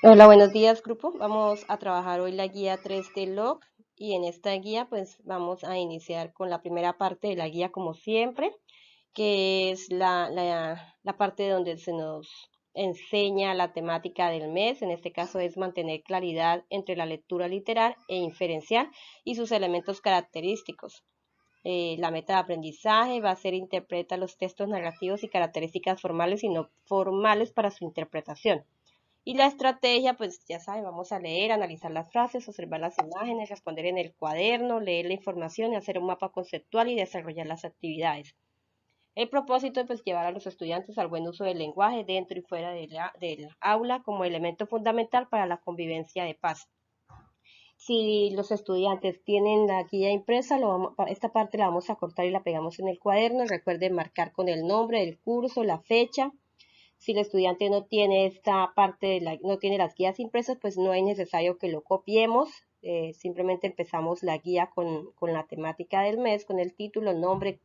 Hola, buenos días, grupo. Vamos a trabajar hoy la guía 3 de log y en esta guía pues vamos a iniciar con la primera parte de la guía como siempre, que es la parte donde se nos enseña la temática del mes. En este caso es mantener claridad entre la lectura literal e inferencial y sus elementos característicos. La meta de aprendizaje va a ser interpreta los textos narrativos y características formales y no formales para su interpretación. Y la estrategia, pues ya saben, vamos a leer, analizar las frases, observar las imágenes, responder en el cuaderno, leer la información, hacer un mapa conceptual y desarrollar las actividades. El propósito es pues, llevar a los estudiantes al buen uso del lenguaje dentro y fuera del aula como elemento fundamental para la convivencia de paz. Si los estudiantes tienen la guía impresa, esta parte la vamos a cortar y la pegamos en el cuaderno. Recuerden marcar con el nombre del curso, la fecha. Si el estudiante no tiene esta parte, no tiene las guías impresas, pues no es necesario que lo copiemos. Simplemente empezamos la guía con la temática del mes, con el título, nombre,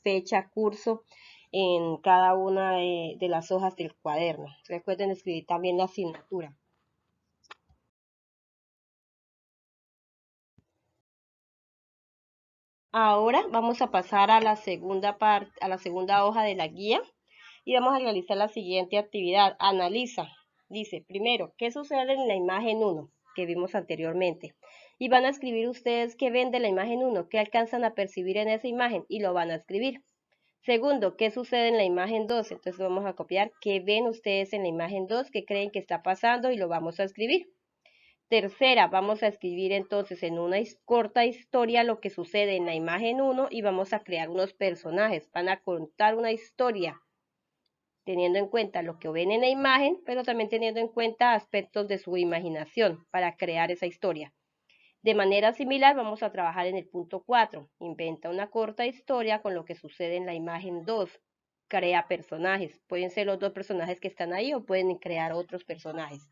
fecha, curso en cada una de las hojas del cuaderno. Recuerden escribir también la asignatura. Ahora vamos a pasar a la segunda parte, a la segunda hoja de la guía y vamos a realizar la siguiente actividad. Analiza. Dice, primero, ¿qué sucede en la imagen 1 que vimos anteriormente? Y van a escribir ustedes qué ven de la imagen 1, qué alcanzan a percibir en esa imagen y lo van a escribir. Segundo, ¿qué sucede en la imagen 2? Entonces vamos a copiar qué ven ustedes en la imagen 2, qué creen que está pasando y lo vamos a escribir. Tercera, vamos a escribir entonces en una corta historia lo que sucede en la imagen 1 y vamos a crear unos personajes. Van a contar una historia teniendo en cuenta lo que ven en la imagen, pero también teniendo en cuenta aspectos de su imaginación para crear esa historia. De manera similar, vamos a trabajar en el punto 4. Inventa una corta historia con lo que sucede en la imagen 2. Crea personajes. Pueden ser los dos personajes que están ahí o pueden crear otros personajes.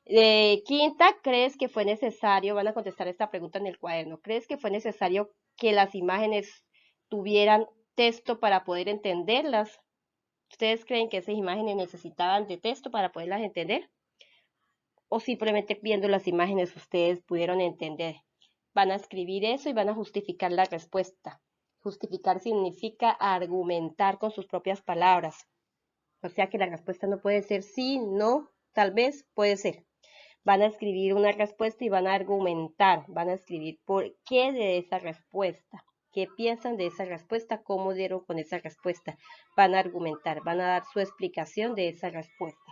Quinta, ¿crees que fue necesario? Van a contestar esta pregunta en el cuaderno. ¿Crees que fue necesario que las imágenes tuvieran texto para poder entenderlas? ¿Ustedes creen que esas imágenes necesitaban de texto para poderlas entender? ¿O simplemente viendo las imágenes ustedes pudieron entender? Van a escribir eso y van a justificar la respuesta. Justificar significa argumentar con sus propias palabras. O sea que la respuesta no puede ser sí, no, tal vez, puede ser. Van a escribir una respuesta y van a argumentar, van a escribir por qué de esa respuesta, qué piensan de esa respuesta, cómo dieron con esa respuesta. Van a argumentar, van a dar su explicación de esa respuesta.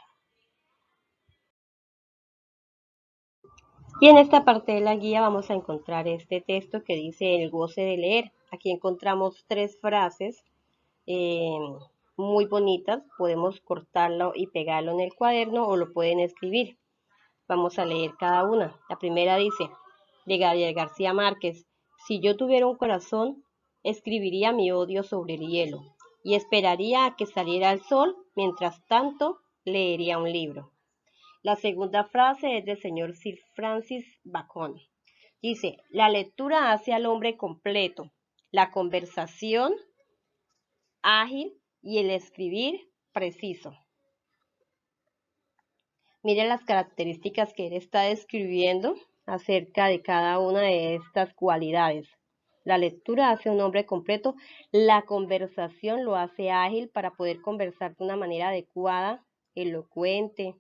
Y en esta parte de la guía vamos a encontrar este texto que dice el goce de leer. Aquí encontramos tres frases eh, muy bonitas. Podemos cortarlo y pegarlo en el cuaderno o lo pueden escribir. Vamos a leer cada una. La primera dice, de Gabriel García Márquez, si yo tuviera un corazón, escribiría mi odio sobre el hielo y esperaría a que saliera el sol, mientras tanto leería un libro. La segunda frase es del señor Sir Francis Bacon. Dice, la lectura hace al hombre completo, la conversación ágil y el escribir preciso. Miren las características que él está describiendo acerca de cada una de estas cualidades. La lectura hace un hombre completo, la conversación lo hace ágil para poder conversar de una manera adecuada, elocuente,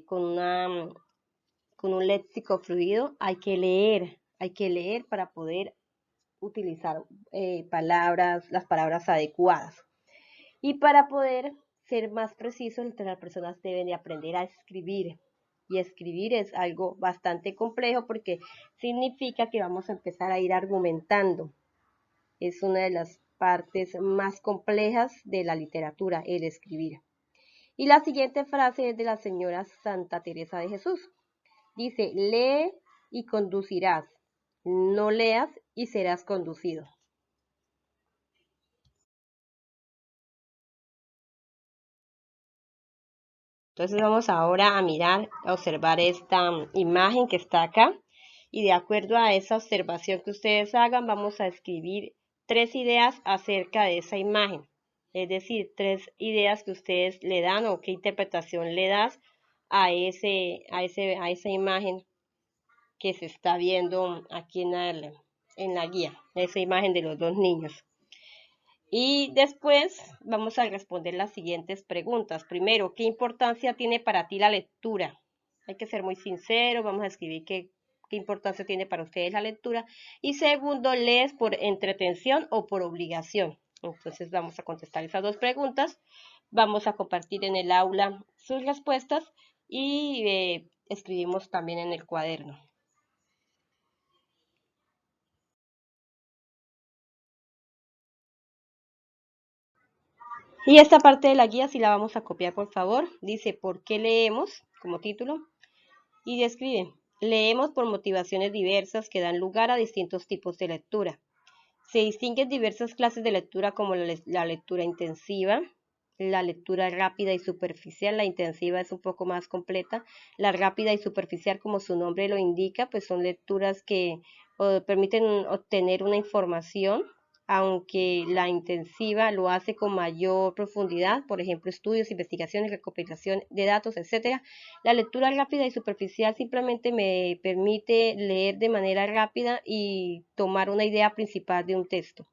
con, con un léxico fluido. Hay que leer para poder utilizar las palabras adecuadas. Y para poder ser más preciso, las personas deben de aprender a escribir. Y escribir es algo bastante complejo porque significa que vamos a empezar a ir argumentando. Es una de las partes más complejas de la literatura, el escribir. Y la siguiente frase es de la señora Santa Teresa de Jesús. Dice, lee y conducirás, no leas y serás conducido. Entonces vamos ahora a mirar, a observar esta imagen que está acá y de acuerdo a esa observación que ustedes hagan vamos a escribir tres ideas acerca de esa imagen. Es decir, tres ideas que ustedes le dan o qué interpretación le das a esa imagen que se está viendo aquí en la guía, esa imagen de los dos niños. Y después vamos a responder las siguientes preguntas. Primero, ¿qué importancia tiene para ti la lectura? Hay que ser muy sincero, vamos a escribir qué importancia tiene para ustedes la lectura. Y segundo, ¿lees por entretención o por obligación? Entonces vamos a contestar esas dos preguntas. Vamos a compartir en el aula sus respuestas y escribimos también en el cuaderno. Y esta parte de la guía sí la vamos a copiar, por favor. Dice, ¿por qué leemos? Como título. Y describe, leemos por motivaciones diversas que dan lugar a distintos tipos de lectura. Se distinguen diversas clases de lectura como la lectura intensiva, la lectura rápida y superficial. La intensiva es un poco más completa. La rápida y superficial, como su nombre lo indica, pues son lecturas que permiten obtener una información, aunque la intensiva lo hace con mayor profundidad, por ejemplo, estudios, investigaciones, recopilación de datos, etcétera. La lectura rápida y superficial simplemente me permite leer de manera rápida y tomar una idea principal de un texto.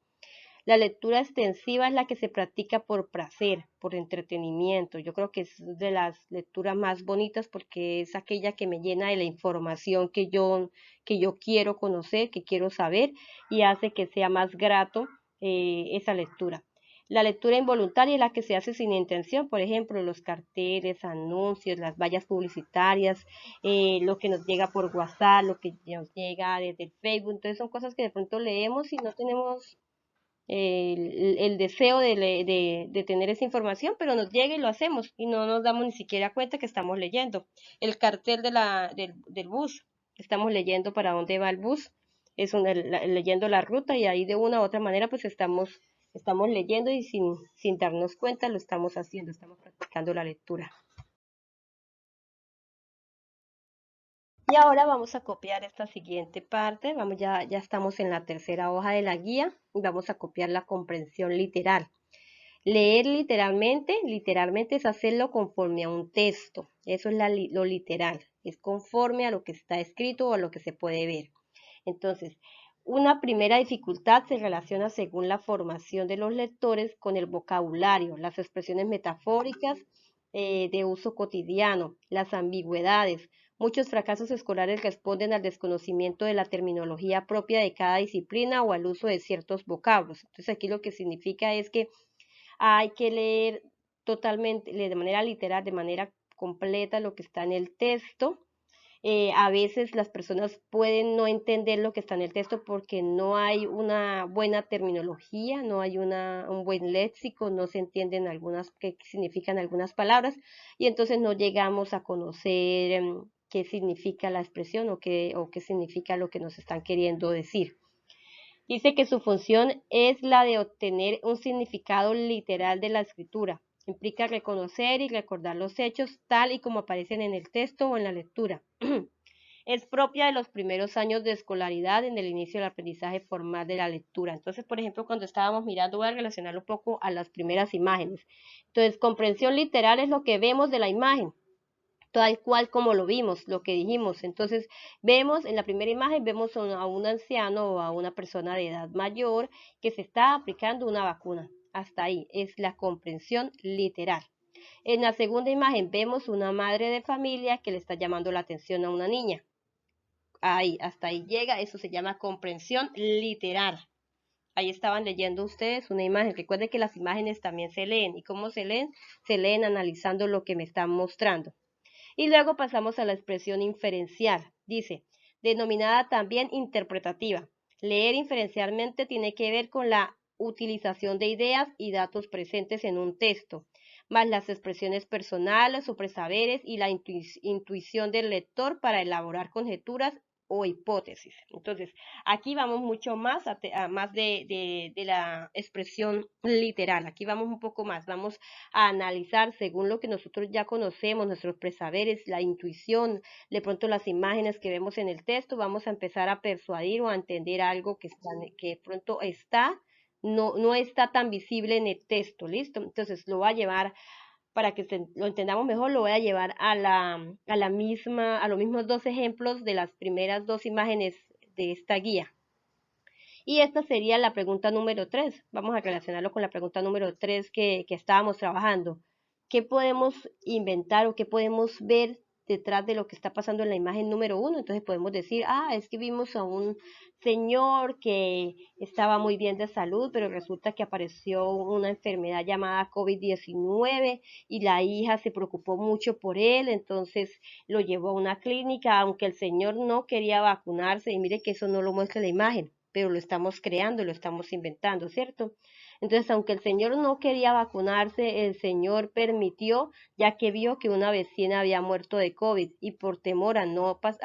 La lectura extensiva es la que se practica por placer, por entretenimiento. Yo creo que es de las lecturas más bonitas porque es aquella que me llena de la información que yo quiero conocer, que quiero saber y hace que sea más grato esa lectura. La lectura involuntaria es la que se hace sin intención, por ejemplo, los carteles, anuncios, las vallas publicitarias, lo que nos llega por WhatsApp, lo que nos llega desde Facebook. Entonces son cosas que de pronto leemos y no tenemos el deseo de tener esa información, pero nos llega y lo hacemos y no nos damos ni siquiera cuenta que estamos leyendo. El cartel del bus, estamos leyendo para dónde va el bus, es leyendo la ruta y ahí de una u otra manera pues estamos leyendo y sin darnos cuenta lo estamos haciendo, estamos practicando la lectura. Y ahora vamos a copiar esta siguiente parte. Ya estamos en la tercera hoja de la guía y vamos a copiar la comprensión literal. Leer literalmente es hacerlo conforme a un texto. Eso es lo literal. Es conforme a lo que está escrito o a lo que se puede ver. Entonces, una primera dificultad se relaciona según la formación de los lectores con el vocabulario, las expresiones metafóricas de uso cotidiano, las ambigüedades. Muchos fracasos escolares responden al desconocimiento de la terminología propia de cada disciplina o al uso de ciertos vocablos. Entonces, aquí lo que significa es que hay que leer totalmente, de manera literal, de manera completa lo que está en el texto. A veces las personas pueden no entender lo que está en el texto porque no hay una buena terminología, no hay un buen léxico, no se entienden qué significan algunas palabras y entonces no llegamos a conocer qué significa la expresión o qué significa lo que nos están queriendo decir. Dice que su función es la de obtener un significado literal de la escritura. Implica reconocer y recordar los hechos tal y como aparecen en el texto o en la lectura. Es propia de los primeros años de escolaridad en el inicio del aprendizaje formal de la lectura. Entonces, por ejemplo, cuando estábamos mirando, voy a relacionarlo un poco a las primeras imágenes. Entonces, comprensión literal es lo que vemos de la imagen, tal cual como lo vimos, lo que dijimos. Entonces, vemos en la primera imagen, vemos a un anciano o a una persona de edad mayor que se está aplicando una vacuna. Hasta ahí es la comprensión literal. En la segunda imagen vemos una madre de familia que le está llamando la atención a una niña. Ahí, hasta ahí llega, eso se llama comprensión literal. Ahí estaban leyendo ustedes una imagen. Recuerden que las imágenes también se leen. ¿Y cómo se leen? Se leen analizando lo que me están mostrando. Y luego pasamos a la expresión inferencial. Dice, denominada también interpretativa. Leer inferencialmente tiene que ver con la utilización de ideas y datos presentes en un texto, más las expresiones personales o presaberes y la intuición del lector para elaborar conjeturas o hipótesis. Entonces, aquí vamos mucho más más de la expresión literal. Aquí vamos un poco más. Vamos a analizar según lo que nosotros ya conocemos, nuestros presaberes, la intuición, de pronto las imágenes que vemos en el texto, vamos a empezar a persuadir o a entender algo que de pronto no está tan visible en el texto, ¿listo? Entonces lo va a llevar para que lo entendamos mejor, lo voy a llevar a los mismos dos ejemplos de las primeras dos imágenes de esta guía. Y esta sería la pregunta número 3. Vamos a relacionarlo con la pregunta número 3 que estábamos trabajando. ¿Qué podemos inventar o qué podemos ver detrás de lo que está pasando en la imagen número 1? Entonces podemos decir, es que vimos a un señor que estaba muy bien de salud, pero resulta que apareció una enfermedad llamada COVID-19 y la hija se preocupó mucho por él, entonces lo llevó a una clínica, aunque el señor no quería vacunarse, y mire que eso no lo muestra la imagen, pero lo estamos creando, lo estamos inventando, ¿cierto? Entonces, aunque el señor no quería vacunarse, el señor permitió, ya que vio que una vecina había muerto de COVID y por temor a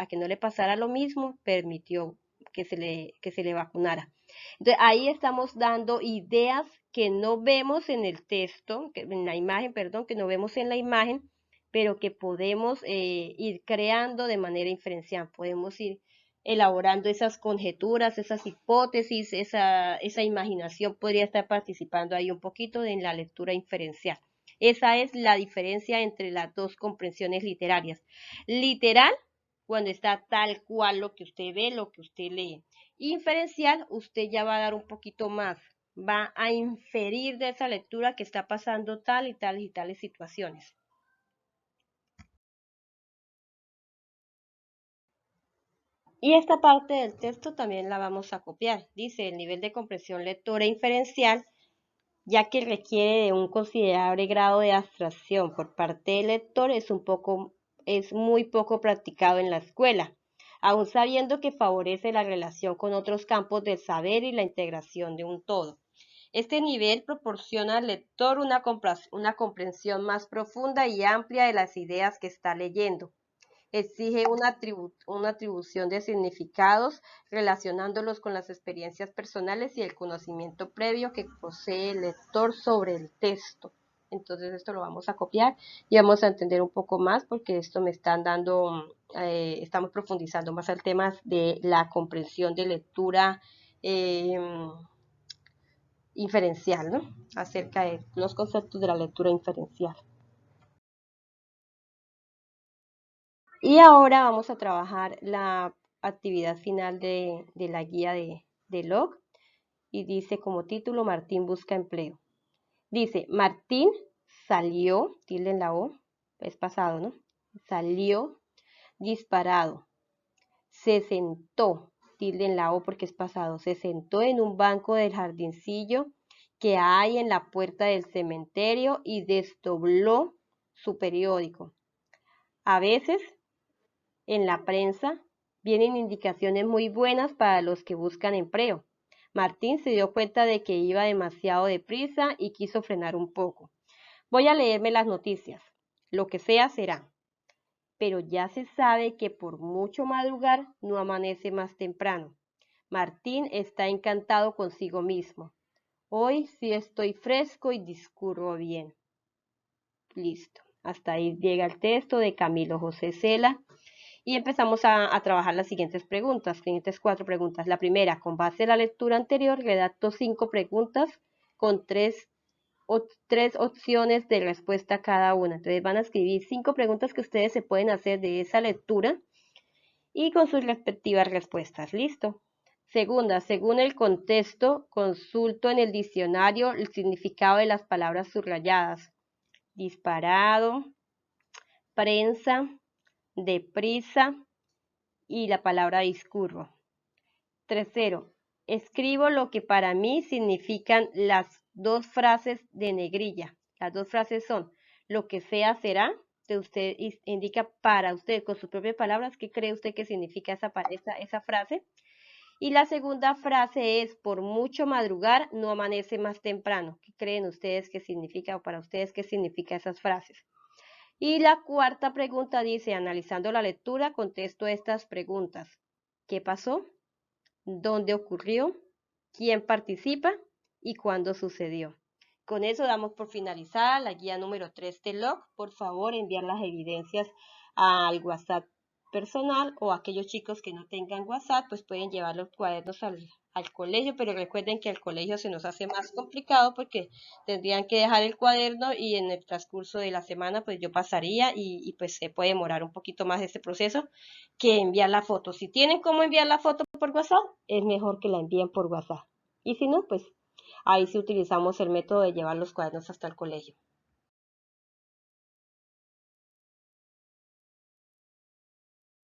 que no le pasara lo mismo, permitió que se le vacunara. Entonces, ahí estamos dando ideas que no vemos en el texto, en la imagen, perdón, que no vemos en la imagen, pero que podemos ir creando de manera inferencial. Podemos ir elaborando esas conjeturas, esas hipótesis, esa imaginación podría estar participando ahí un poquito en la lectura inferencial. Esa es la diferencia entre las dos comprensiones literarias. Literal, cuando está tal cual lo que usted ve, lo que usted lee. Inferencial, usted ya va a dar un poquito más, va a inferir de esa lectura que está pasando tal y tal y tales situaciones. Y esta parte del texto también la vamos a copiar. Dice, el nivel de comprensión lectora inferencial, ya que requiere de un considerable grado de abstracción por parte del lector, es muy poco practicado en la escuela, aun sabiendo que favorece la relación con otros campos del saber y la integración de un todo. Este nivel proporciona al lector una comprensión más profunda y amplia de las ideas que está leyendo. Exige una atribución de significados relacionándolos con las experiencias personales y el conocimiento previo que posee el lector sobre el texto. Entonces esto lo vamos a copiar y vamos a entender un poco más porque esto me están dando, estamos profundizando más al tema de la comprensión de lectura inferencial, ¿no? Acerca de los conceptos de la lectura inferencial. Y ahora vamos a trabajar la actividad final de la guía de log y dice como título Martín busca empleo. Dice Martín salió, tilde en la O, es pasado, ¿no? Salió disparado, se sentó, tilde en la O porque es pasado, se sentó en un banco del jardincillo que hay en la puerta del cementerio y desdobló su periódico. A veces en la prensa vienen indicaciones muy buenas para los que buscan empleo. Martín se dio cuenta de que iba demasiado deprisa y quiso frenar un poco. Voy a leerme las noticias. Lo que sea será. Pero ya se sabe que por mucho madrugar no amanece más temprano. Martín está encantado consigo mismo. Hoy sí estoy fresco y discurro bien. Listo. Hasta ahí llega el texto de Camilo José Cela. Y empezamos a trabajar las siguientes preguntas, siguientes 4 preguntas. La primera, con base en la lectura anterior, redacto 5 preguntas con 3 opciones de respuesta a cada una. Entonces van a escribir 5 preguntas que ustedes se pueden hacer de esa lectura y con sus respectivas respuestas. ¿Listo? Segunda, según el contexto, consulto en el diccionario el significado de las palabras subrayadas. Disparado, prensa, deprisa, y la palabra discurro. Tercero, escribo lo que para mí significan las dos frases de negrilla. Las dos frases son, lo que sea será, que usted indica para usted con sus propias palabras qué cree usted que significa esa frase. Y la segunda frase es, por mucho madrugar, no amanece más temprano. ¿Qué creen ustedes que significa o para ustedes qué significa esas frases? Y la cuarta pregunta dice, analizando la lectura, contesto estas preguntas. ¿Qué pasó? ¿Dónde ocurrió? ¿Quién participa? ¿Y cuándo sucedió? Con eso damos por finalizada la guía número 3 de log. Por favor, enviar las evidencias al WhatsApp personal o aquellos chicos que no tengan WhatsApp, pues pueden llevar los cuadernos al colegio, pero recuerden que al colegio se nos hace más complicado porque tendrían que dejar el cuaderno y en el transcurso de la semana pues yo pasaría y pues se puede demorar un poquito más este proceso que enviar la foto. Si tienen cómo enviar la foto por WhatsApp, es mejor que la envíen por WhatsApp. Y si no, pues ahí sí utilizamos el método de llevar los cuadernos hasta el colegio.